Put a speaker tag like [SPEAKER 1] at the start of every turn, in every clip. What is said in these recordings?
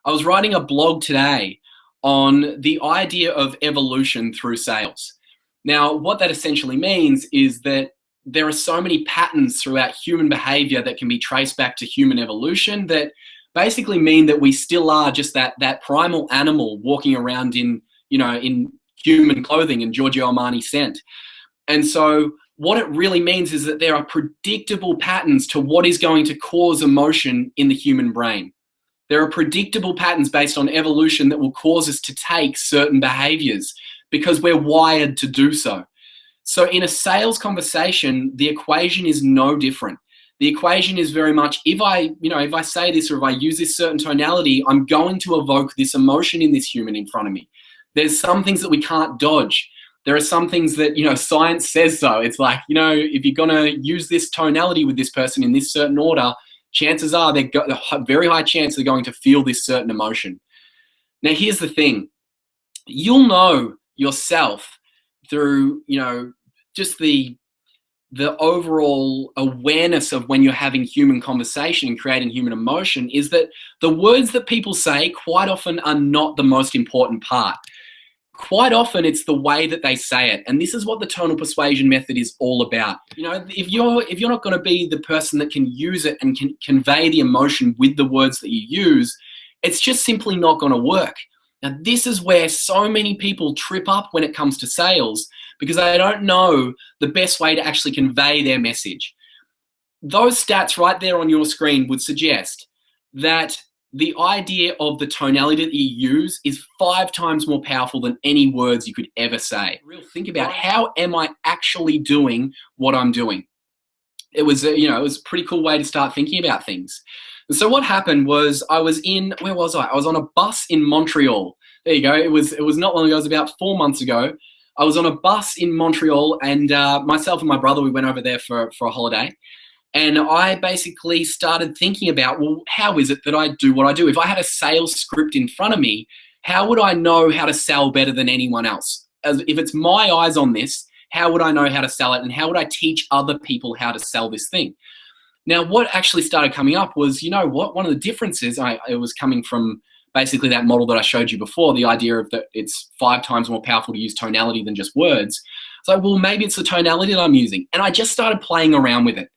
[SPEAKER 1] I was writing a blog today on the idea of evolution through sales. Now, what that essentially means is that there are so many patterns throughout human behavior that can be traced back to human evolution that basically mean that we still are just that primal animal walking around in human clothing and Giorgio Armani scent. And so what it really means is that there are predictable patterns to what is going to cause emotion in the human brain. There are predictable patterns based on evolution that will cause us to take certain behaviors because we're wired to do so. So in a sales conversation, the equation is no different. The equation is very much, if I say this or if I use this certain tonality, I'm going to evoke this emotion in this human in front of me. There's some things that we can't dodge. There are some things that, science says so. It's like, if you're going to use this tonality with this person in this certain order, chances are they've got a very high chance they're going to feel this certain emotion. Now, here's the thing. You'll know yourself through, just the overall awareness of when you're having human conversation and creating human emotion is that the words that people say quite often are not the most important part. Quite often it's the way that they say it. And this is what the tonal persuasion method is all about. If you're not going to be the person that can use it and can convey the emotion with the words that you use, it's just simply not going to work. Now, this is where so many people trip up when it comes to sales because they don't know the best way to actually convey their message. Those stats right there on your screen would suggest that the idea of the tonality that you use is 5 times more powerful than any words you could ever say. Think about how am I actually doing what I'm doing? It was a pretty cool way to start thinking about things. And so what happened was where was I? I was on a bus in Montreal. There you go. It was not long ago. It was about 4 months ago. I was on a bus in Montreal and myself and my brother, we went over there for a holiday. And I basically started thinking about, well, how is it that I do what I do? If I had a sales script in front of me, how would I know how to sell better than anyone else? If it's my eyes on this, how would I know how to sell it? And how would I teach other people how to sell this thing? Now, what actually started coming up was, one of the differences, it was coming from basically that model that I showed you before, the idea of that it's 5 times more powerful to use tonality than just words. So, well, maybe it's the tonality that I'm using. And I just started playing around with it.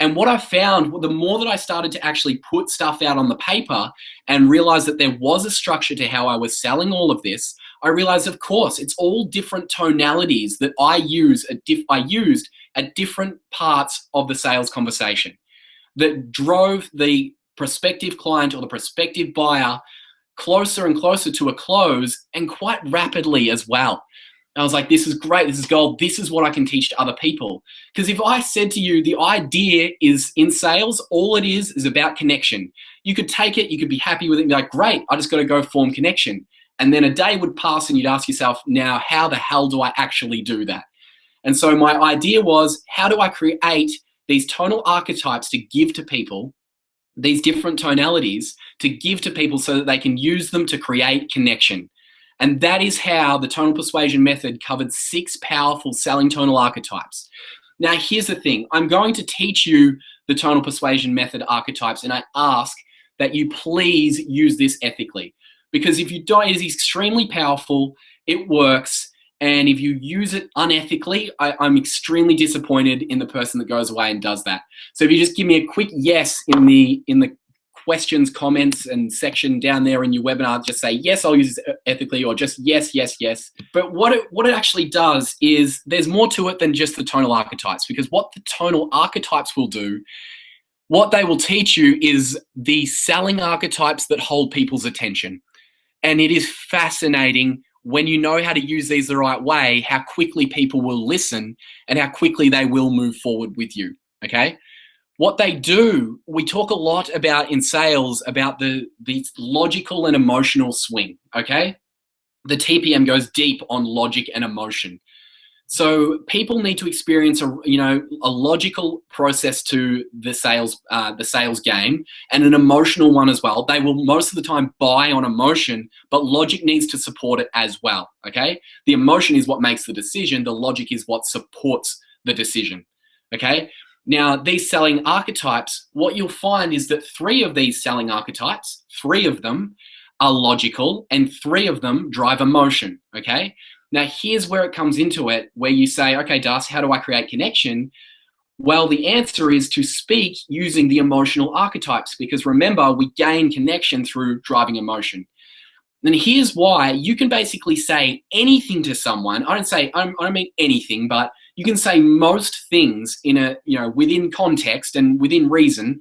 [SPEAKER 1] And what I found, the more that I started to actually put stuff out on the paper and realize that there was a structure to how I was selling all of this, I realized, of course, it's all different tonalities that I used at different parts of the sales conversation that drove the prospective client or the prospective buyer closer and closer to a close, and quite rapidly as well. I was like, this is great, this is gold, this is what I can teach to other people. Because if I said to you, the idea is in sales, all it is about connection. You could take it, you could be happy with it and be like, great, I just got to go form connection. And then a day would pass and you'd ask yourself, now, how the hell do I actually do that? And so my idea was, how do I create these tonal archetypes to give to people, these different tonalities to give to people so that they can use them to create connection? And that is how the tonal persuasion method covered 6 powerful selling tonal archetypes. Now, here's the thing. I'm going to teach you the tonal persuasion method archetypes, and I ask that you please use this ethically. Because if you don't, it is extremely powerful, it works, and if you use it unethically, I'm extremely disappointed in the person that goes away and does that. So if you just give me a quick yes in the questions, comments, and section down there in your webinar, just say, yes, I'll use this ethically, or just yes, yes, yes. But what it actually does is there's more to it than just the tonal archetypes, because what the tonal archetypes will do, what they will teach you is the selling archetypes that hold people's attention. And it is fascinating when you know how to use these the right way, how quickly people will listen and how quickly they will move forward with you, okay? What they do, we talk a lot about in sales about the logical and emotional swing, okay? The TPM goes deep on logic and emotion. So people need to experience a logical process to the sales game, and an emotional one as well. They will most of the time buy on emotion, but logic needs to support it as well, okay? The emotion is what makes the decision. The logic is what supports the decision, okay? Now, these selling archetypes, what you'll find is that 3 of these selling archetypes, 3 of them are logical and 3 of them drive emotion, okay? Now, here's where it comes into it, where you say, okay, Darcy, how do I create connection? Well, the answer is to speak using the emotional archetypes, because remember, we gain connection through driving emotion. And here's why. You can basically say anything to someone. I don't mean anything, but you can say most things in a, within context and within reason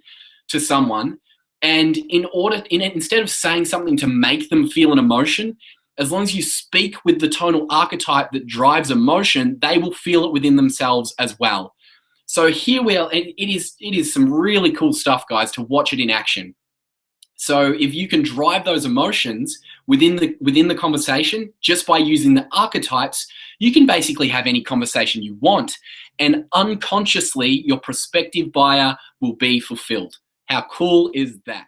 [SPEAKER 1] to someone. And instead of saying something to make them feel an emotion, as long as you speak with the tonal archetype that drives emotion, they will feel it within themselves as well. So here we are. It is some really cool stuff, guys, to watch it in action. So if you can drive those emotions within the conversation just by using the archetypes, you can basically have any conversation you want, and unconsciously your prospective buyer will be fulfilled. How cool is that?